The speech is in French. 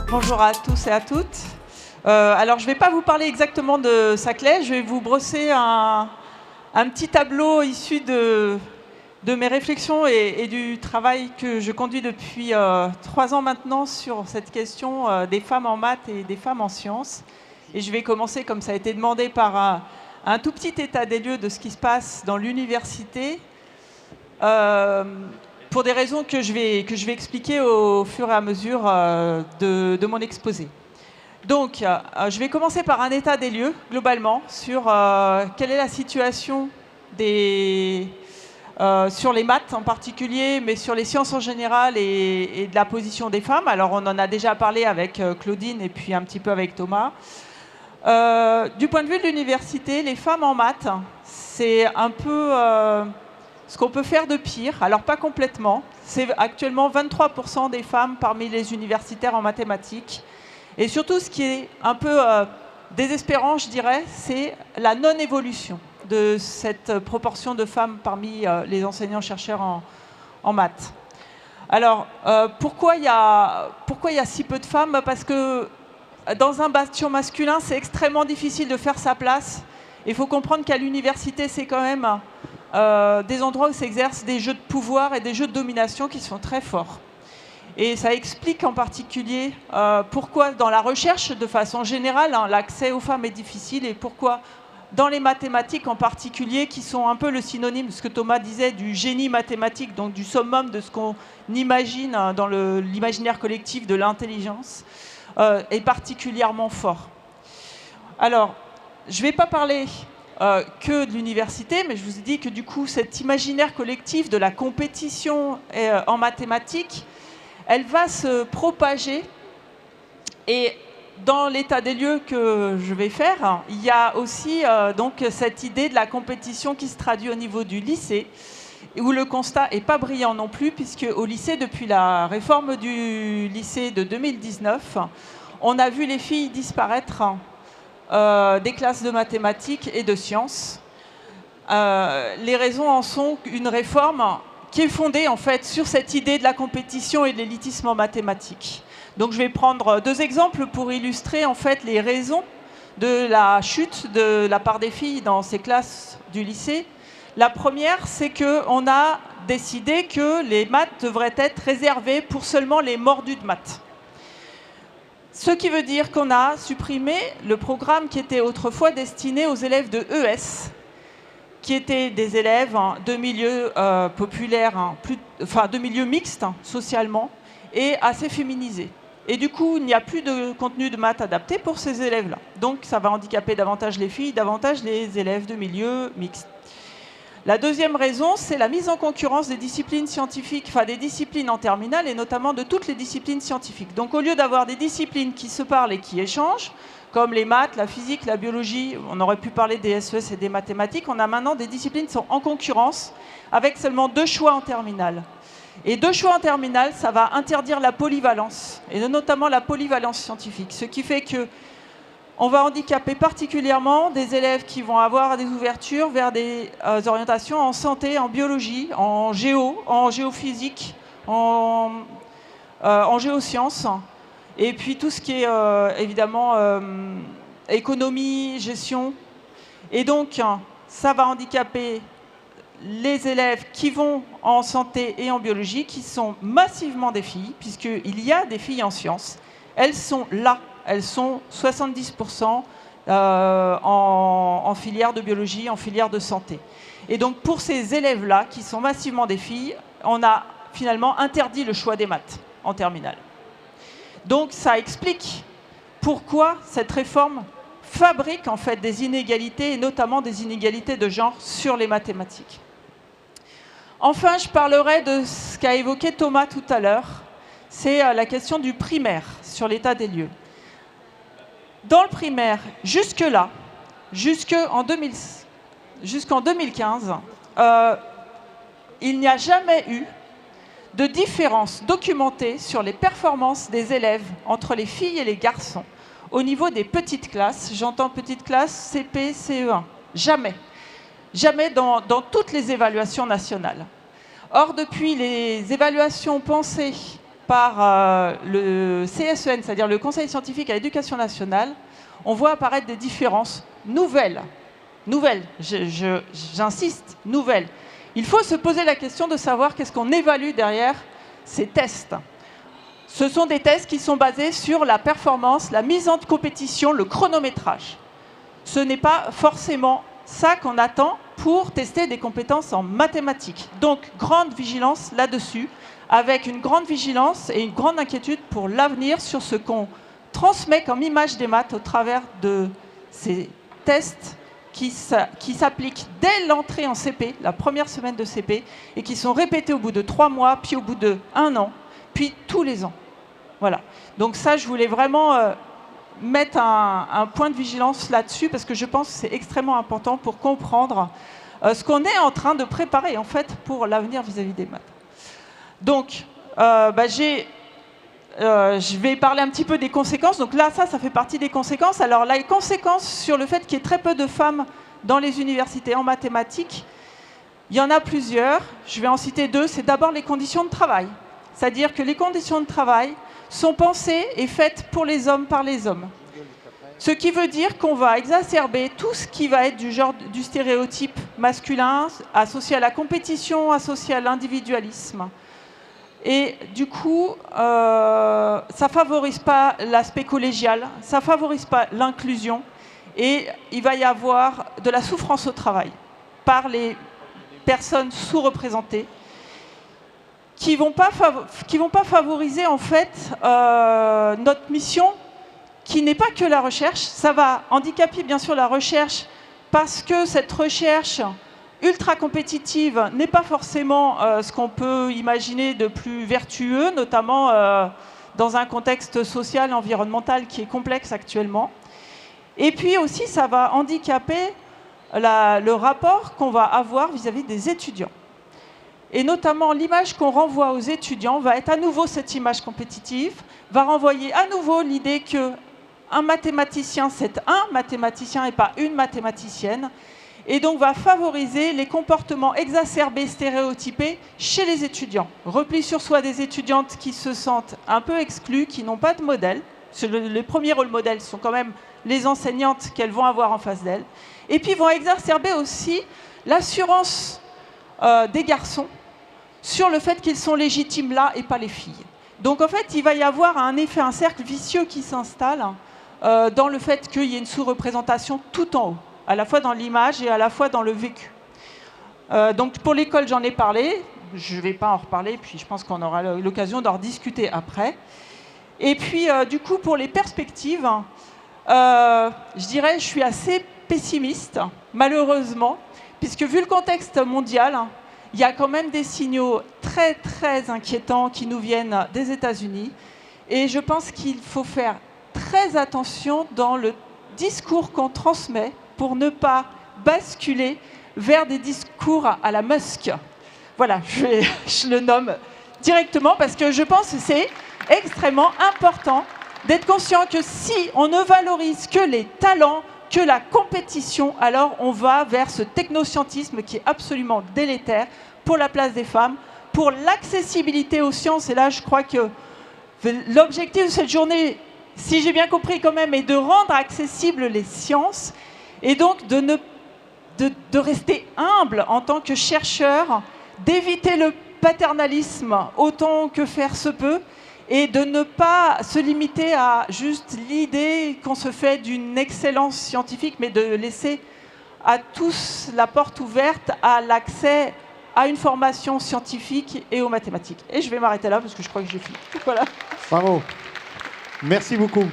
Bonjour à tous et à toutes. Alors, je ne vais pas vous parler exactement de Saclay, je vais vous brosser un petit tableau issu de mes réflexions et du travail que je conduis depuis 3 ans maintenant sur cette question des femmes en maths et des femmes en sciences. Et je vais commencer, comme ça a été demandé, par un tout petit état des lieux de ce qui se passe dans l'université, pour des raisons que je vais expliquer au fur et à mesure de mon exposé. Donc, je vais commencer par un état des lieux, globalement, sur quelle est la situation sur les maths en particulier, mais sur les sciences en général et de la position des femmes. Alors, on en a déjà parlé avec Claudine et puis un petit peu avec Thomas. Du point de vue de l'université, les femmes en maths, c'est un peu ce qu'on peut faire de pire. Alors, pas complètement. C'est actuellement 23% des femmes parmi les universitaires en mathématiques. Et surtout, ce qui est un peu désespérant, je dirais, c'est la non-évolution de cette proportion de femmes parmi les enseignants-chercheurs en maths. Alors, pourquoi il y a si peu de femmes? Parce que dans un bastion masculin, c'est extrêmement difficile de faire sa place. Il faut comprendre qu'à l'université, c'est quand même des endroits où s'exercent des jeux de pouvoir et des jeux de domination qui sont très forts. Et ça explique en particulier pourquoi dans la recherche, de façon générale, l'accès aux femmes est difficile et pourquoi dans les mathématiques en particulier, qui sont un peu le synonyme de ce que Thomas disait du génie mathématique, donc du summum de ce qu'on imagine dans l'imaginaire collectif de l'intelligence, est particulièrement fort. Alors, je ne vais pas parler que de l'université, mais je vous ai dit que du coup, cet imaginaire collectif de la compétition en mathématiques, elle va se propager et dans l'état des lieux que je vais faire, il y a aussi donc cette idée de la compétition qui se traduit au niveau du lycée, où le constat n'est pas brillant non plus, puisque au lycée, depuis la réforme du lycée de 2019, on a vu les filles disparaître des classes de mathématiques et de sciences. Les raisons en sont une réforme qui est fondée en fait sur cette idée de la compétition et de l'élitisme en mathématiques. Donc je vais prendre 2 exemples pour illustrer en fait les raisons de la chute de la part des filles dans ces classes du lycée. La première, c'est qu'on a décidé que les maths devraient être réservées pour seulement les mordus de maths. Ce qui veut dire qu'on a supprimé le programme qui était autrefois destiné aux élèves de ES, qui étaient des élèves de milieux populaires, de milieux mixtes socialement, et assez féminisés. Et du coup, il n'y a plus de contenu de maths adapté pour ces élèves-là. Donc, ça va handicaper davantage les filles, davantage les élèves de milieux mixtes. La deuxième raison, c'est la mise en concurrence des disciplines scientifiques, des disciplines en terminale, et notamment de toutes les disciplines scientifiques. Donc, au lieu d'avoir des disciplines qui se parlent et qui échangent, comme les maths, la physique, la biologie, on aurait pu parler des SES et des mathématiques, on a maintenant des disciplines qui sont en concurrence, avec seulement 2 choix en terminale. Et 2 choix en terminale, ça va interdire la polyvalence, et notamment la polyvalence scientifique, ce qui fait qu'on va handicaper particulièrement des élèves qui vont avoir des ouvertures vers des orientations en santé, en biologie, en géophysique, en géosciences, et puis tout ce qui est évidemment économie, gestion. Et donc, ça va handicaper les élèves qui vont en santé et en biologie, qui sont massivement des filles, puisqu'il y a des filles en sciences. Elles sont là, elles sont 70% en filière de biologie, en filière de santé. Et donc pour ces élèves-là, qui sont massivement des filles, on a finalement interdit le choix des maths en terminale. Donc ça explique pourquoi cette réforme fabrique en fait des inégalités, et notamment des inégalités de genre sur les mathématiques. Enfin, je parlerai de ce qu'a évoqué Thomas tout à l'heure, c'est la question du primaire sur l'état des lieux. Dans le primaire, jusque-là, jusqu'en 2015, il n'y a jamais eu de différence documentée sur les performances des élèves entre les filles et les garçons au niveau des petites classes. J'entends petites classes CP, CE1. Jamais. Jamais dans toutes les évaluations nationales. Or, depuis les évaluations pensées par le CSEN, c'est-à-dire le Conseil scientifique à l'éducation nationale, on voit apparaître des différences nouvelles. Nouvelles, j'insiste, nouvelles. Il faut se poser la question de savoir qu'est-ce qu'on évalue derrière ces tests. Ce sont des tests qui sont basés sur la performance, la mise en compétition, le chronométrage. Ce n'est pas forcément ça qu'on attend pour tester des compétences en mathématiques. Donc, grande vigilance là-dessus, avec une grande vigilance et une grande inquiétude pour l'avenir sur ce qu'on transmet comme image des maths au travers de ces tests qui s'appliquent dès l'entrée en CP, la première semaine de CP, et qui sont répétés au bout de 3 mois, puis au bout de 1 an, puis tous les ans. Voilà. Donc ça, je voulais vraiment mettre un point de vigilance là-dessus, parce que je pense que c'est extrêmement important pour comprendre ce qu'on est en train de préparer, en fait, pour l'avenir vis-à-vis des maths. Donc, je vais parler un petit peu des conséquences. Donc là, ça fait partie des conséquences. Alors, les conséquences sur le fait qu'il y ait très peu de femmes dans les universités en mathématiques, il y en a plusieurs. Je vais en citer 2. C'est d'abord les conditions de travail. C'est-à-dire que les conditions de travail sont pensées et faites pour les hommes par les hommes. Ce qui veut dire qu'on va exacerber tout ce qui va être du genre du stéréotype masculin, associé à la compétition, associé à l'individualisme. Et du coup, ça ne favorise pas l'aspect collégial, ça ne favorise pas l'inclusion, et il va y avoir de la souffrance au travail par les personnes sous-représentées qui ne vont pas favoriser en fait notre mission, qui n'est pas que la recherche. Ça va handicaper bien sûr la recherche, parce que cette recherche ultra compétitive n'est pas forcément ce qu'on peut imaginer de plus vertueux, notamment dans un contexte social et environnemental qui est complexe actuellement. Et puis aussi, ça va handicaper le rapport qu'on va avoir vis-à-vis des étudiants. Et notamment, l'image qu'on renvoie aux étudiants va être à nouveau cette image compétitive, va renvoyer à nouveau l'idée qu'un mathématicien, c'est un mathématicien et pas une mathématicienne, et donc va favoriser les comportements exacerbés, stéréotypés chez les étudiants. Repli sur soi des étudiantes qui se sentent un peu exclues, qui n'ont pas de modèle. Les premiers rôles modèles sont quand même les enseignantes qu'elles vont avoir en face d'elles. Et puis vont exacerber aussi l'assurance des garçons sur le fait qu'ils sont légitimes là et pas les filles. Donc en fait, il va y avoir un cercle vicieux qui s'installe dans le fait qu'il y ait une sous-représentation tout en haut, à la fois dans l'image et à la fois dans le vécu. Donc pour l'école, j'en ai parlé, je ne vais pas en reparler, puis je pense qu'on aura l'occasion d'en rediscuter après. Et puis du coup, pour les perspectives, je dirais, je suis assez pessimiste, malheureusement, puisque vu le contexte mondial, il y a quand même des signaux très très inquiétants qui nous viennent des États-Unis, et je pense qu'il faut faire très attention dans le discours qu'on transmet pour ne pas basculer vers des discours à la Musk. Voilà, je le nomme directement parce que je pense que c'est extrêmement important d'être conscient que si on ne valorise que les talents, que la compétition, alors on va vers ce technoscientisme qui est absolument délétère pour la place des femmes, pour l'accessibilité aux sciences. Et là, je crois que l'objectif de cette journée, si j'ai bien compris quand même, est de rendre accessibles les sciences et donc de rester humble en tant que chercheur, d'éviter le paternalisme autant que faire se peut, et de ne pas se limiter à juste l'idée qu'on se fait d'une excellence scientifique, mais de laisser à tous la porte ouverte à l'accès à une formation scientifique et aux mathématiques. Et je vais m'arrêter là parce que je crois que j'ai fini. Voilà. Bravo. Merci beaucoup.